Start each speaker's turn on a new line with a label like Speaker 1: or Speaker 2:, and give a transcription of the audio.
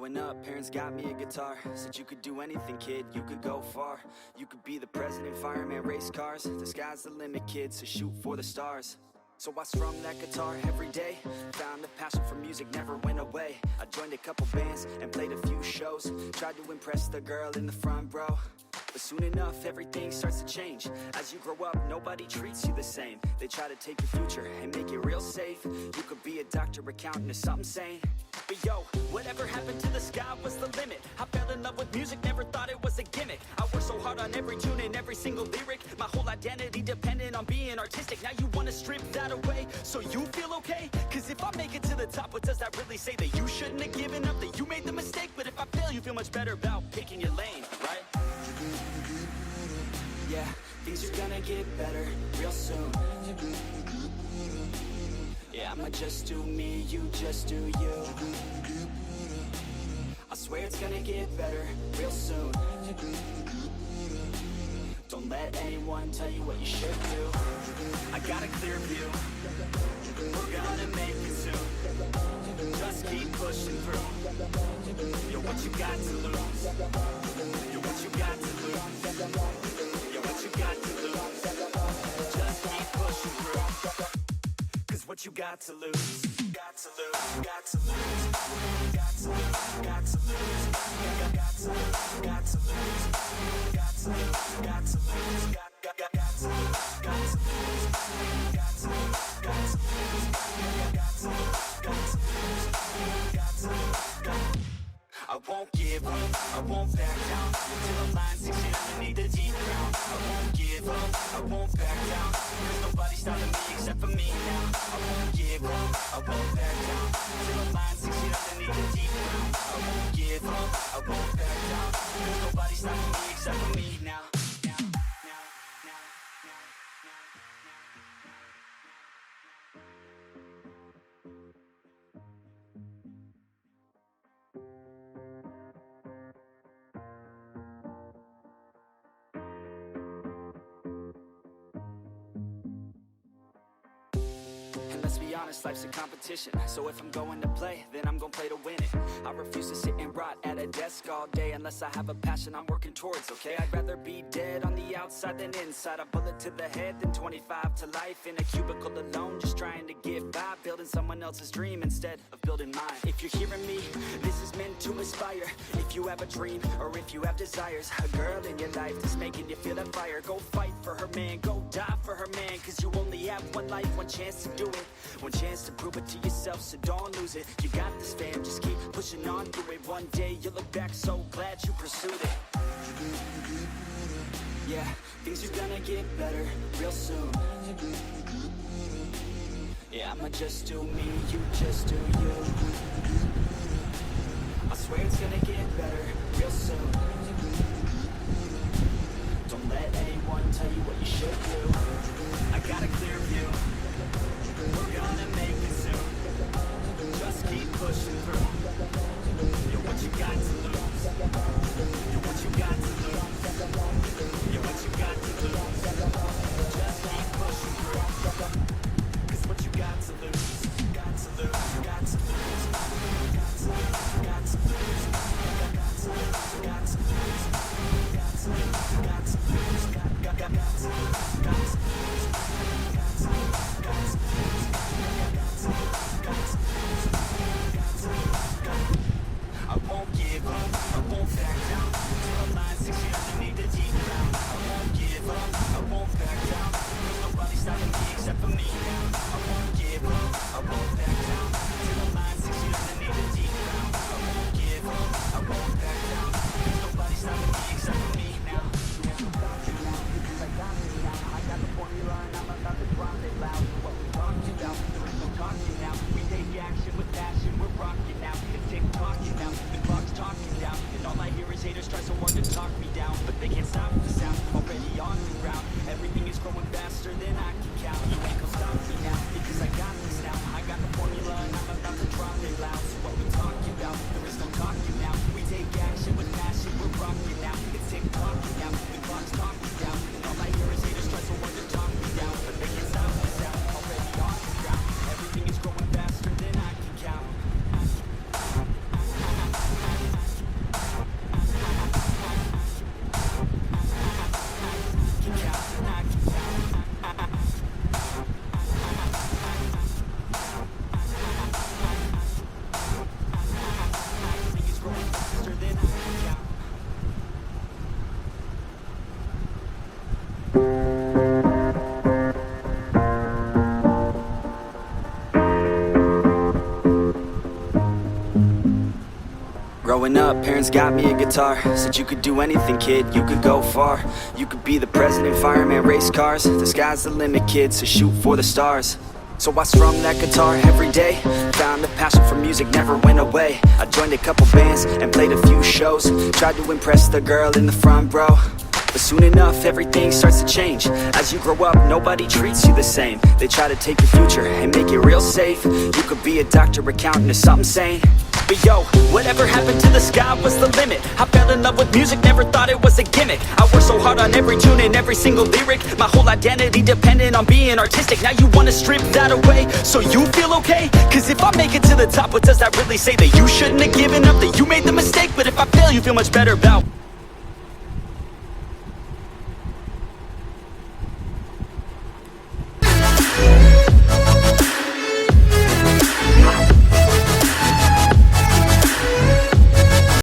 Speaker 1: Growing up, parents got me a guitar. Said you could do anything, kid, you could go far. You could be the president, fireman, race cars. The sky's the limit, kid, so shoot for the stars. So I strummed that guitar every day. Found a passion for music, never went away. I joined a couple bands and played a few shows. Tried to impress the girl in the front row. But soon enough, everything starts to change. As you grow up, nobody treats you the same. They try to take your future and make it real safe. You could be a doctor, accountant, or something sane. But yo, whatever happened to the sky was the limit. I fell in love with music, never thought it was a gimmick. I worked so hard on every tune and every single lyric. My whole identity depended on being artistic. Now you wanna strip that away, so you feel okay? Cause if I make it to the top, what does that really say? That you shouldn't have given up, that you made the mistake? But if I fail, you feel much better about picking your lane, right? Yeah, things are gonna get better real soon. Yeah, I'ma just do me, you just do you. I swear it's gonna get better real soon. Don't let anyone tell you what you should do. I got a clear view, we're gonna make it soon. Just keep pushing through. You're what you got to lose. You're what you got to lose. You're what you got to lose. Just keep pushing through. Cause what you got to lose. Got to lose, got to lose. Got to lose, got to lose. Got to lose, got to lose. Got to lose, got to lose. Got to lose, got to lose. Got to lose, got to lose. Got to lose, got to lose. Got to lose, got to lose. I won't give up, I won't back down. Till the line 6 years underneath the deep ground. I won't give up, I won't back down. There's nobody stopping me except for me now. I won't give up, I won't back down. Till the line 6 years underneath the deep ground. I won't give up, I won't back down. There's nobody stopping me except for me now. Let's be honest, life's a competition. So if I'm going to play, then I'm gonna play to win it. I refuse to sit and rot at a desk all day unless I have a passion I'm working towards, okay? I'd rather be dead on the outside than inside. A bullet to the head than 25 to life in a cubicle alone, just trying to get by, building someone else's dream instead of building mine. If you're hearing me, this is meant to inspire. If you have a dream or if you have desires, a girl in your life that's making you feel that fire, go fight for her man, go die for her man. Cause you only have one life, one chance to do it. One chance to prove it to yourself, so don't lose it. You got this, fam, just keep pushing on through it. One day you'll look back so glad you pursued it. Yeah, things are gonna get better real soon. Yeah, I'ma just do me, you just do you. I swear it's gonna get better real soon. Don't let anyone tell you what you should do. I got a clear view, we're gonna make it soon. Just keep pushing through. You're what you got to lose. You're what you got to lose. You're what you got to lose. Just keep pushing through. Cause what you got to lose. Got to lose, got to lose. Got to lose, got to lose. Got to lose, got to lose. Got to lose, got to lose. Got to lose, got to lose. Got to lose, got to lose. I won't give up, I won't back down. Till the line 6 years underneath the deep ground. Growing up, parents got me a guitar. Said you could do anything, kid, you could go far. You could be the president, fireman, race cars. The sky's the limit, kid, so shoot for the stars. So I strummed that guitar every day. Found a passion for music, never went away. I joined a couple bands and played a few shows. Tried to impress the girl in the front row. But soon enough, everything starts to change. As you grow up, nobody treats you the same. They try to take your future and make it real safe. You could be a doctor, accountant, or something sane. But yo, whatever happened to the sky was the limit. I fell in love with music, never thought it was a gimmick. I worked so hard on every tune and every single lyric. My whole identity depended on being artistic. Now you wanna strip that away, so you feel okay? Cause if I make it to the top, what does that really say? That you shouldn't have given up, that you made the mistake? But if I fail, you feel much better about